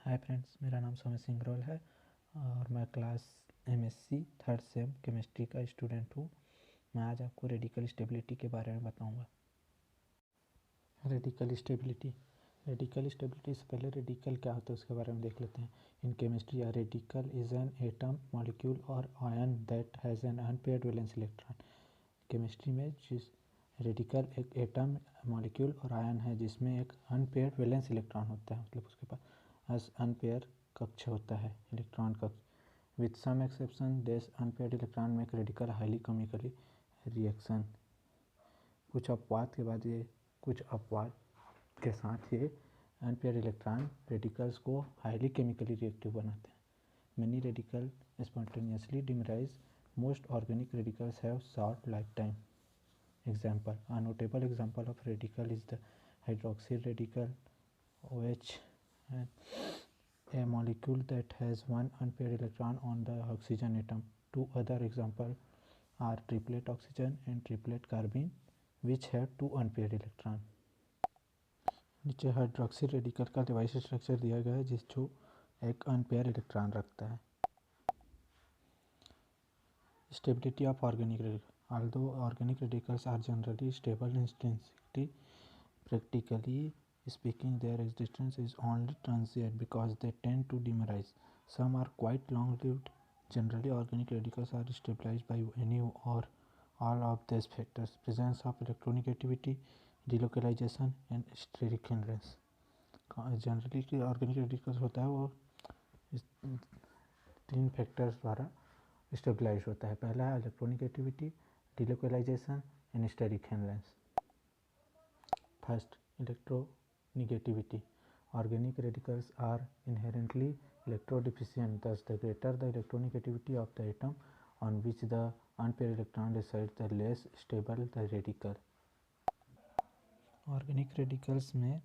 Hi friends, मेरा नाम सोमेश सिंगरोल है और मैं class MSc third same chemistry का स्टूडेंट हूँ। मैं आज आपको रेडिकल स्टेबिलिटी के बारे में बताऊँगा। रेडिकल स्टेबिलिटी से पहले रेडिकल क्या होता है उसके बारे में देख लेते हैं। In chemistry a radical is an atom, molecule और ion that has an unpaired valence electron. Chemistry में जिस रेडिकल एक एटम, मॉलिक्यूल और आयन है जिसमें एक अनपेयर्ड वैलेंस इलेक्ट्रॉन होता है, मतलब उसके पास अनपेयर कक्ष होता है, इलेक्ट्रॉन कक्ष। With some exception this unpaired electron make radical highly chemically reaction. कुछ अपवाद के साथ ये अनपेयर्ड इलेक्ट्रॉन रेडिकल्स को हाईली केमिकली रिएक्टिव बनाते हैं। Many radicals spontaneously dimerize. Most organic radicals have short lifetime. Example: a notable example of radical is the hydroxyl radical OH, a molecule that has one unpaired electron on the oxygen atom. Two other examples are triplet oxygen and triplet carbene, which have two unpaired electrons. नीचे hydroxyl radical का device structure दिया गया है जो एक unpaired electron रखता है। Stability of organic radicals. Although organic radicals are generally stable intrinsically, practically speaking, their existence is only transient because they tend to dimerize. Some are quite long-lived. Generally, organic radicals are stabilized by any or all of these factors: presence of electronegativity, delocalization, and steric hindrance. Generally organic radicals होता है वो इस 3 factors द्वारा stabilise होता है। पहला है electronegativity, delocalization and steric hindrance. First, electronegativity. Organic radicals are inherently electrodeficient, thus the greater the electronegativity of the atom on which the unpaired electron resides, the less stable the radical. Organic radicals में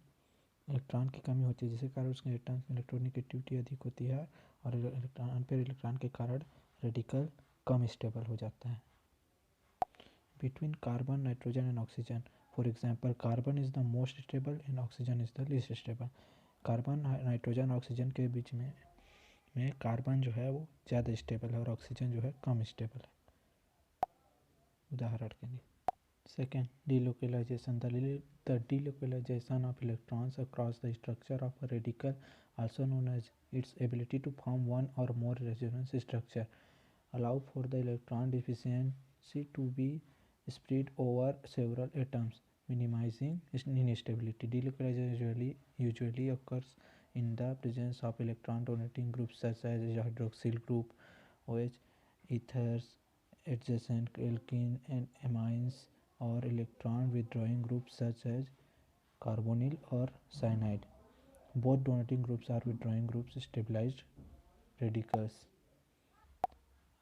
electron की कमी होती है जिसके कारण उसके atoms में electronegativity अधिक होती है और अनपेयर इलेक्ट्रॉन के कारण रेडिकल कम स्टेबल हो जाता है। Between carbon, nitrogen and oxygen, for example, carbon is the most stable and oxygen is the least stable. Carbon, nitrogen, oxygen के बीच में कार्बन जो है वो ज़्यादा स्टेबल है और ऑक्सीजन जो है कम स्टेबल है, उदाहरण के लिए। Second, delocalization. The delocalization of electrons across the structure of a radical, also known as its ability to form one or more resonance structure, allow for the electron deficiency to be spread over several atoms, minimizing instability. Delocalization usually occurs in the presence of electron donating groups such as hydroxyl group, OH, ethers, adjacent alkene and amines, or electron withdrawing groups such as carbonyl or cyanide. Both donating groups are withdrawing groups stabilized radicals.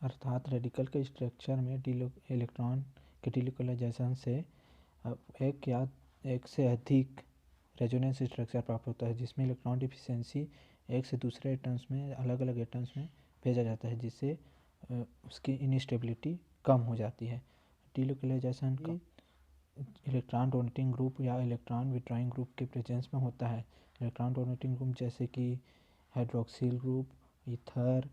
अर्थात radical के structure में electron के delocalisation से एक से अधिक resonance structure प्राप्त होता है जिसमें इलेक्ट्रॉन डिफिशियंसी एक से दूसरे एटम्स में, अलग अलग एटम्स में भेजा जाता है जिससे उसकी इनस्टेबिलिटी कम हो जाती है। डिलोकलाइजेशन का इलेक्ट्रॉन डोनेटिंग ग्रुप या इलेक्ट्रॉन विड्रॉइंग ग्रुप के प्रेजेंस में होता है। इलेक्ट्रॉन डोनेटिंग ग्रुप जैसे कि hydroxyl group, ether,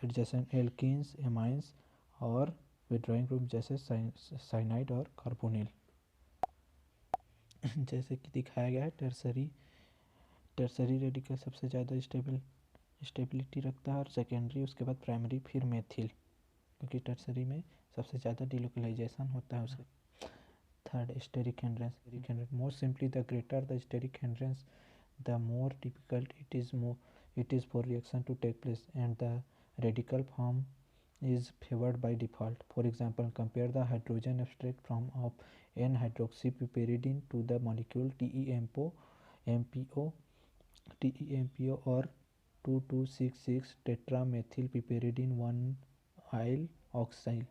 adjacent alkenes, amines, और विड्रॉइंग ग्रुप जैसे साइनाइड और कार्बोनिल। जैसे कि दिखाया गया है, टर्सरी रेडिकल सबसे ज़्यादा स्टेबिलिटी रखता है और सेकेंडरी, उसके बाद प्राइमरी, फिर मेथिल, क्योंकि टर्सरी में सबसे ज़्यादा डिलोकलाइजेशन होता है उसका। Third, steric hindrance. More simply, the greater the steric hindrance, the more difficult it is for reaction to take place, and the radical form is favored by default. For example, compare the hydrogen abstract from of N-hydroxypiperidine to the molecule TEMPO or 2266 tetramethylpiperidine 1-yl oxyl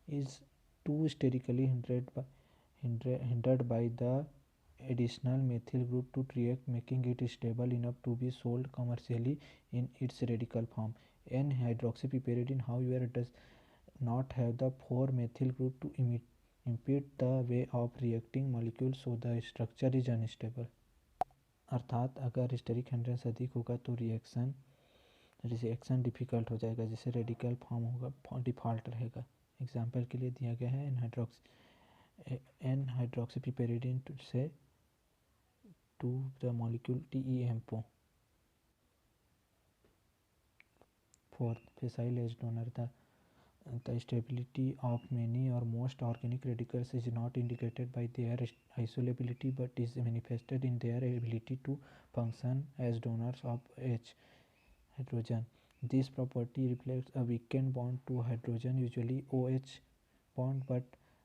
is too sterically hindered by the additional methyl group to react, making it stable enough to be sold commercially in its radical form. N-hydroxypiperidine, however, does not have the 4-methyl group to impede the way of reacting molecule, so the structure is unstable. अर्थात अगर steric hindrance अधिक होगा तो reaction difficult हो जाएगा, जिससे radical form होगा, default रहेगा। एग्जाम्पल के लिए दिया गया है एन हाइड्रोक्सी पिपेरिडीन से to the molecule TEMPO. Fourth, facile edge donor. The stability of many or most organic radicals is not indicated by their isolability but is manifested in their ability to function as donors of H hydrogen. This property reflects a weakened bond to hydrogen, usually OH bond, but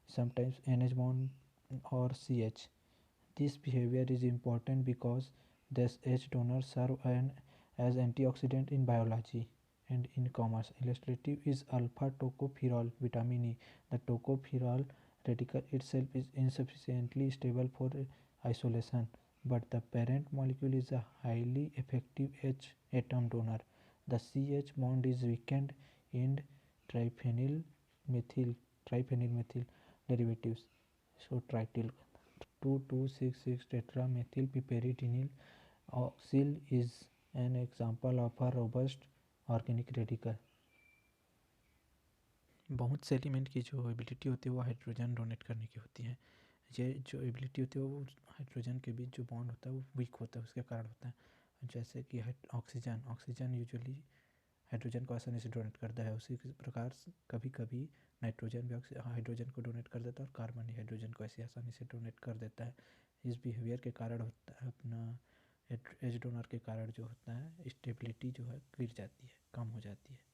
sometimes NH bond or CH. This behavior is important because these H donors serve as antioxidant in biology and in commerce. Illustrative is alpha tocopherol vitamin E. The tocopherol radical itself is insufficiently stable for isolation, but the parent molecule is a highly effective H atom donor. The CH bond is weakened in triphenyl methyl derivatives, so trityl. 2266 tetramethyl oxyl is an example of a robust organic radical. बहुत से element की जो ability होती है वो hydrogen donate करने की होती है। ये जो एबिलिटी होती है वो हाइड्रोजन के बीच जो बॉन्ड होता है वो वीक होता है, उसके कारण होता है। जैसे कि ऑक्सीजन यूजुअली हाइड्रोजन को आसानी से डोनेट करता है, उसी प्रकार कभी कभी नाइट्रोजन भी हाइड्रोजन को डोनेट कर देता है और कार्बन ही हाइड्रोजन को ऐसी आसानी से डोनेट कर देता है। इस बिहेवियर के कारण होता है अपना एच डोनर के कारण जो होता है स्टेबिलिटी जो है गिर जाती है, कम हो जाती है।